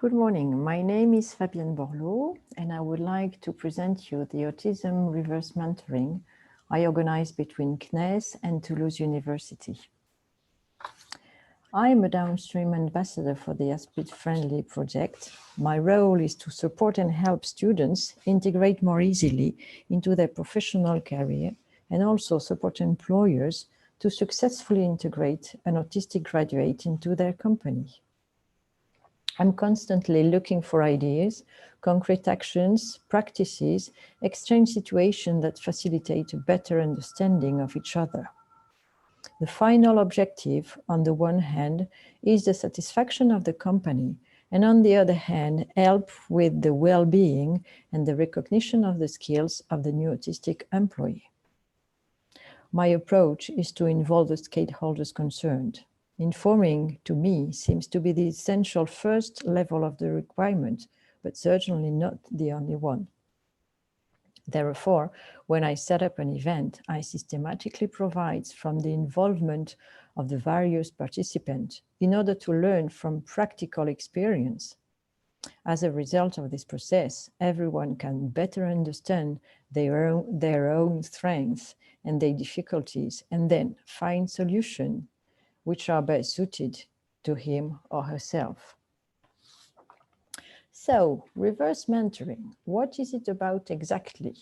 Good morning. My name is Fabienne Borloo, and I would like to present you the Autism Reverse Mentoring I organize between CNES and Toulouse University. I am a downstream ambassador for the Aspid Friendly project. My role is to support and help students integrate more easily into their professional career and also support employers to successfully integrate an autistic graduate into their company. I'm constantly looking for ideas, concrete actions, practices, exchange situations that facilitate a better understanding of each other. The final objective, on the one hand, is the satisfaction of the company, and on the other hand, help with the well-being and the recognition of the skills of the new autistic employee. My approach is to involve the stakeholders concerned. Informing, to me, seems to be the essential first level of the requirement, but certainly not the only one. Therefore, when I set up an event, I systematically provide from the involvement of the various participants in order to learn from practical experience. As a result of this process, everyone can better understand their own strengths and their difficulties, and then find solutions which are best suited to him or herself. So, reverse mentoring, what is it about exactly?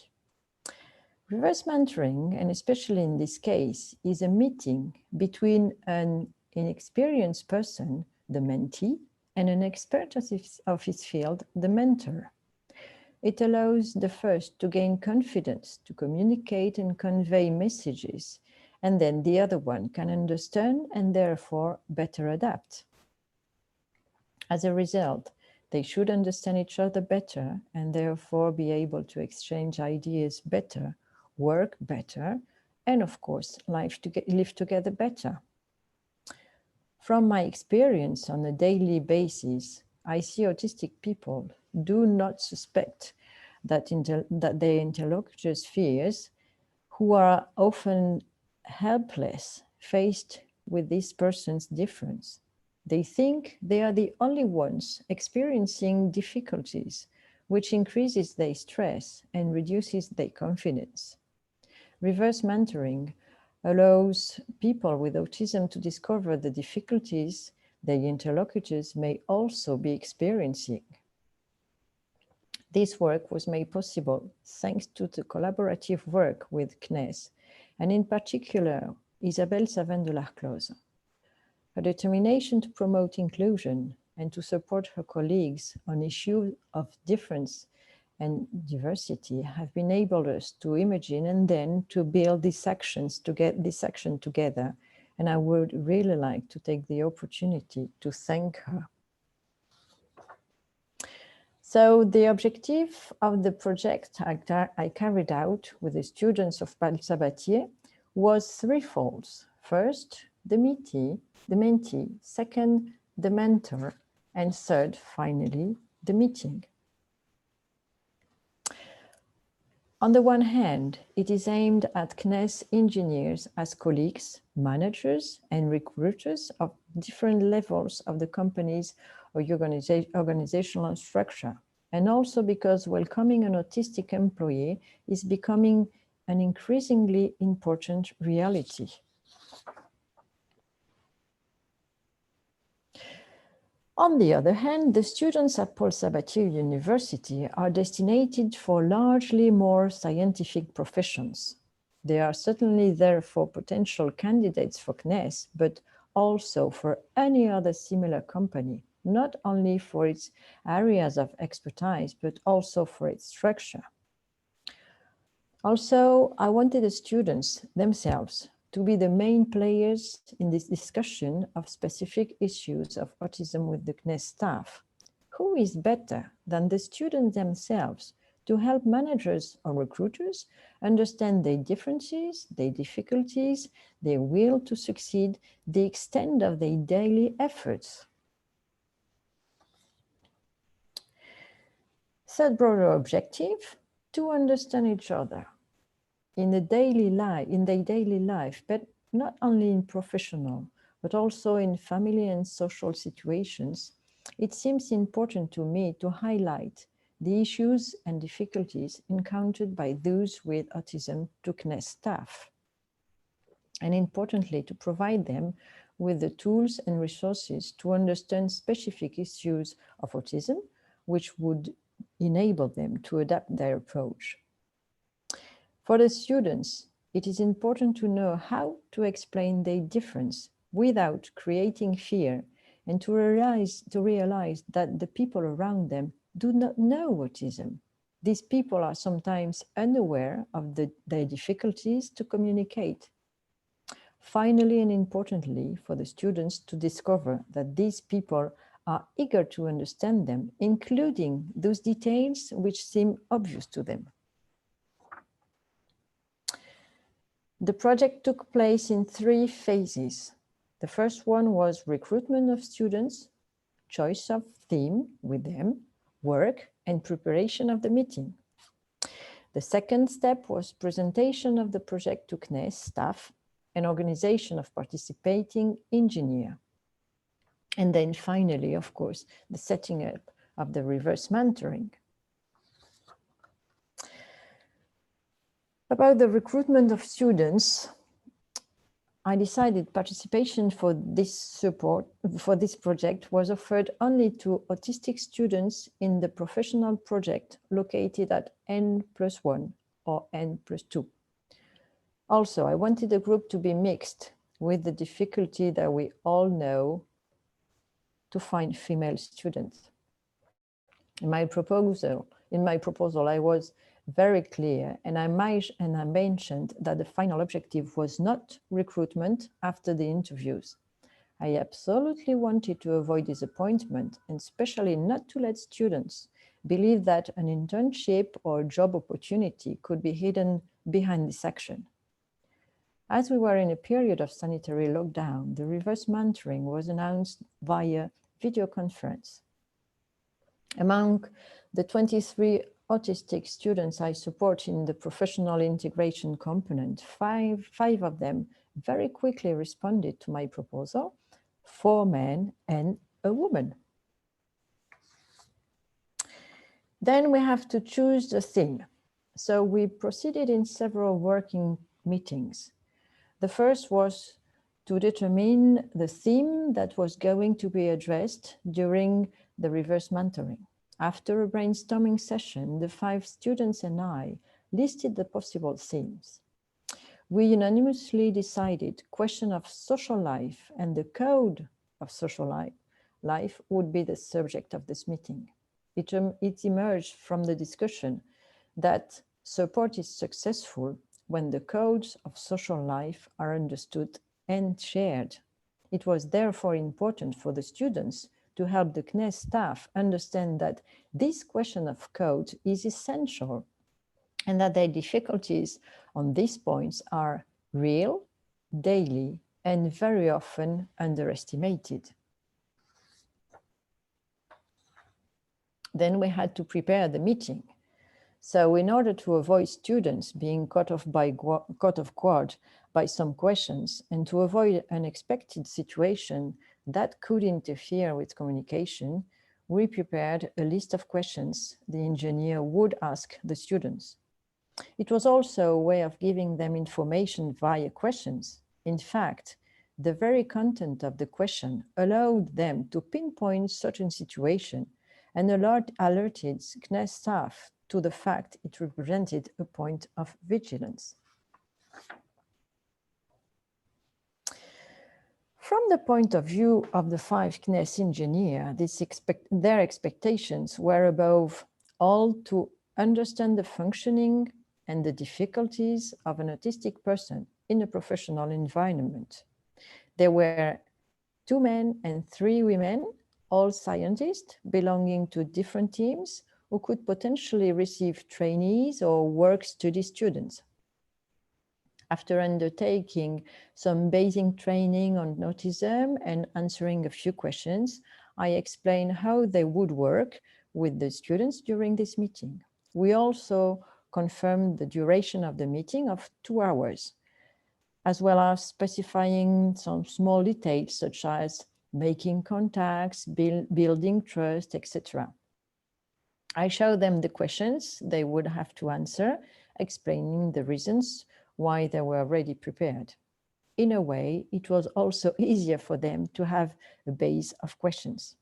Reverse mentoring, and especially in this case, is a meeting between an inexperienced person, the mentee, and an expert of his field, the mentor. It allows the first to gain confidence, to communicate and convey messages, and then the other one can understand and therefore better adapt. As a result, they should understand each other better and therefore be able to exchange ideas better, work better, and of course, live together better. From my experience on a daily basis, I see autistic people do not suspect that their interlocutors' fears, who are often helpless faced with this person's difference. They think they are the only ones experiencing difficulties, which increases their stress and reduces their confidence. Reverse mentoring allows people with autism to discover the difficulties their interlocutors may also be experiencing. This work was made possible thanks to the collaborative work with CNES, and in particular, Isabelle Savin de l'Arcloze. Her determination to promote inclusion and to support her colleagues on issues of difference and diversity have enabled us to imagine and then to build these actions to get this action together. And I would really like to take the opportunity to thank her. So the objective of the project I carried out with the students of Paul Sabatier was threefold. First, the mentee, second, the mentor, and third, finally, the meeting. On the one hand, it is aimed at CNES engineers as colleagues, managers, and recruiters of different levels of the company's or organizational structure, and also because welcoming an autistic employee is becoming an increasingly important reality. On the other hand, the students at Paul Sabatier University are destined for largely more scientific professions. They are certainly there for potential candidates for CNES, but also for any other similar company, not only for its areas of expertise, but also for its structure. Also, I wanted the students themselves to be the main players in this discussion of specific issues of autism with the CNES staff. Who is better than the students themselves to help managers or recruiters understand their differences, their difficulties, their will to succeed, the extent of their daily efforts? Third broader objective, to understand each other in their daily life, but not only in professional, but also in family and social situations, it seems important to me to highlight the issues and difficulties encountered by those with autism to CNES staff, and importantly, to provide them with the tools and resources to understand specific issues of autism, which would enable them to adapt their approach. For the students, it is important to know how to explain their difference without creating fear, and to realize that the people around them do not know autism. These people are sometimes unaware of their difficulties to communicate. Finally, and importantly, for the students to discover that these people are eager to understand them, including those details which seem obvious to them. The project took place in 3 phases. The first one was recruitment of students, choice of theme with them, work, and preparation of the meeting. The second step was presentation of the project to CNES staff and organization of participating engineer. And then finally, of course, the setting up of the reverse mentoring. About the recruitment of students, I decided participation for this project was offered only to autistic students in the professional project located at N+1 or N+2. Also, I wanted the group to be mixed, with the difficulty that we all know to find female students. In my proposal, I was very clear, and I mentioned that the final objective was not recruitment after the interviews. I absolutely wanted to avoid disappointment, and especially not to let students believe that an internship or job opportunity could be hidden behind this action. As we were in a period of sanitary lockdown, the reverse mentoring was announced via video conference. Among the 23 autistic students I support in the professional integration component, five of them very quickly responded to my proposal, 4 men and a woman. Then we have to choose the theme. So we proceeded in several working meetings. The first was to determine the theme that was going to be addressed during the reverse mentoring. After a brainstorming session, the 5 students and I listed the possible themes. We unanimously decided question of social life and the code of social life would be the subject of this meeting. It emerged from the discussion that support is successful when the codes of social life are understood and shared. It was therefore important for the students to help the CNES staff understand that this question of code is essential and that their difficulties on these points are real, daily, and very often underestimated. Then we had to prepare the meeting. So in order to avoid students being caught off guard by some questions and to avoid an unexpected situation that could interfere with communication, we prepared a list of questions the engineer would ask the students. It was also a way of giving them information via questions. In fact, the very content of the question allowed them to pinpoint certain situation and alerted CNES staff to the fact it represented a point of vigilance. From the point of view of the 5 CNES engineers, their expectations were above all to understand the functioning and the difficulties of an autistic person in a professional environment. There were 2 men and 3 women, all scientists belonging to different teams who could potentially receive trainees or work-study students. After undertaking some basic training on autism and answering a few questions, I explained how they would work with the students during this meeting. We also confirmed the duration of the meeting of 2 hours, as well as specifying some small details such as making contacts, building trust, etc. I showed them the questions they would have to answer, explaining the reasons why they were already prepared. In a way, it was also easier for them to have a base of questions.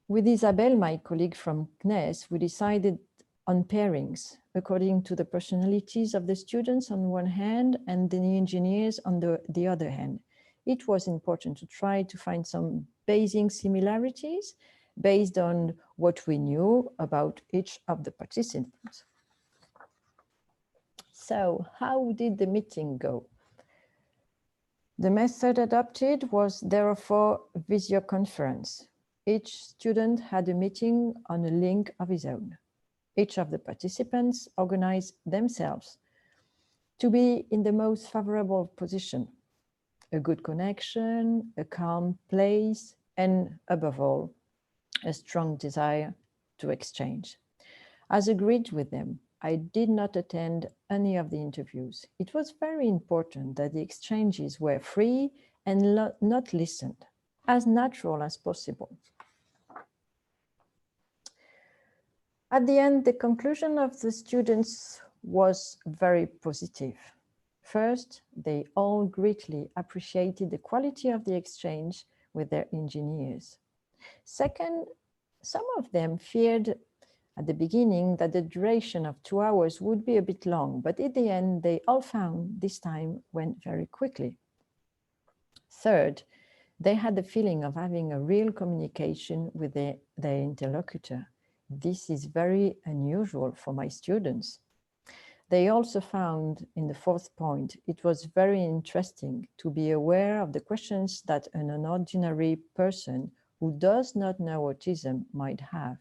With Isabelle, my colleague from CNES, we decided on pairings according to the personalities of the students on one hand and the engineers on the other hand. It was important to try to find some basic similarities based on what we knew about each of the participants. So how did the meeting go? The method adopted was therefore video conference. Each student had a meeting on a link of his own. Each of the participants organized themselves to be in the most favorable position, a good connection, a calm place, and above all, a strong desire to exchange. As agreed with them, I did not attend any of the interviews. It was very important that the exchanges were free and not listened, as natural as possible. At the end, the conclusion of the students was very positive. First, they all greatly appreciated the quality of the exchange with their engineers. Second, some of them feared at the beginning that the duration of 2 hours would be a bit long, but in the end, they all found this time went very quickly. Third, they had the feeling of having a real communication with their interlocutor. This is very unusual for my students. They also found, in the fourth point, it was very interesting to be aware of the questions that an ordinary person who does not know autism might have.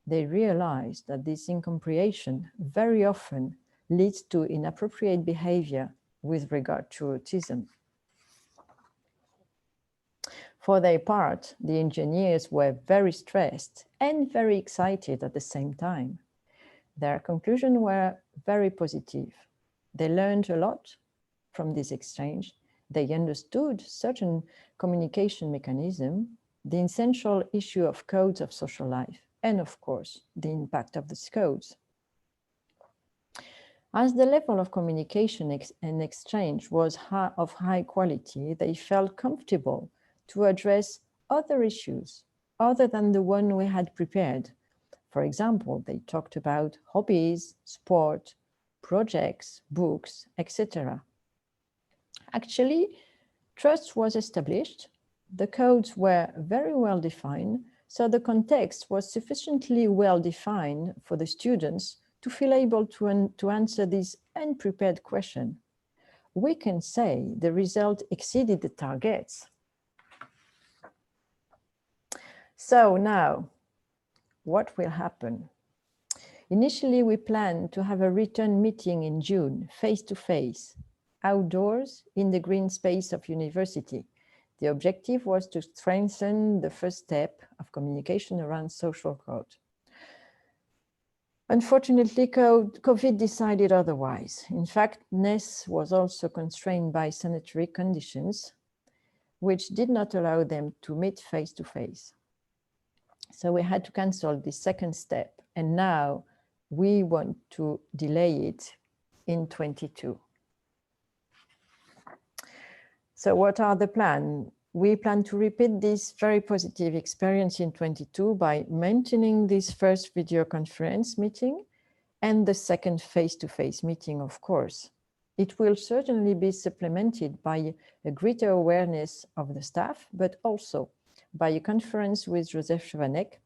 They realized that this incomprehension very often leads to inappropriate behavior with regard to autism. For their part, the engineers were very stressed and very excited at the same time. Their conclusions were very positive. They learned a lot from this exchange. They understood certain communication mechanisms, the essential issue of codes of social life, and of course, the impact of these codes. As the level of communication and exchange was of high quality, they felt comfortable to address other issues other than the one we had prepared. For example, they talked about hobbies, sport, projects, books, etc. Actually, trust was established, the codes were very well defined, so the context was sufficiently well defined for the students to feel able to answer this unprepared question. We can say the result exceeded the targets. So now, what will happen? Initially, we planned to have a return meeting in June, face-to-face, outdoors in the green space of university. The objective was to strengthen the first step of communication around social code. Unfortunately, COVID decided otherwise. In fact, NES was also constrained by sanitary conditions, which did not allow them to meet face-to-face. So we had to cancel the second step, and now we want to delay it in 22. So what are the plans? We plan to repeat this very positive experience in 22 by maintaining this first video conference meeting and the second face-to-face meeting, of course. It will certainly be supplemented by a greater awareness of the staff, but also by a conference with Joseph Chovanec,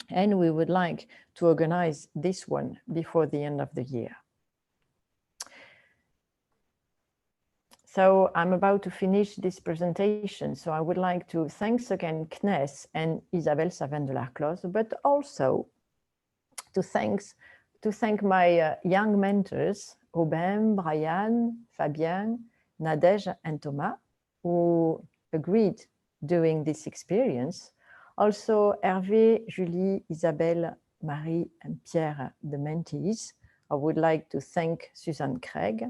and we would like to organize this one before the end of the year. So I'm about to finish this presentation, so I would like to thank again CNES and Isabelle Savin de l'Arclos, but also to thank my young mentors, Aubin, Brian, Fabien, Nadège, and Thomas, who agreed during this experience. Also, Hervé, Julie, Isabelle, Marie, and Pierre, the mentees. I would like to thank Suzanne Craig,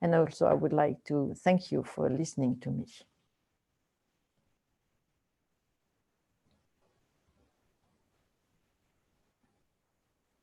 and also I would like to thank you for listening to me.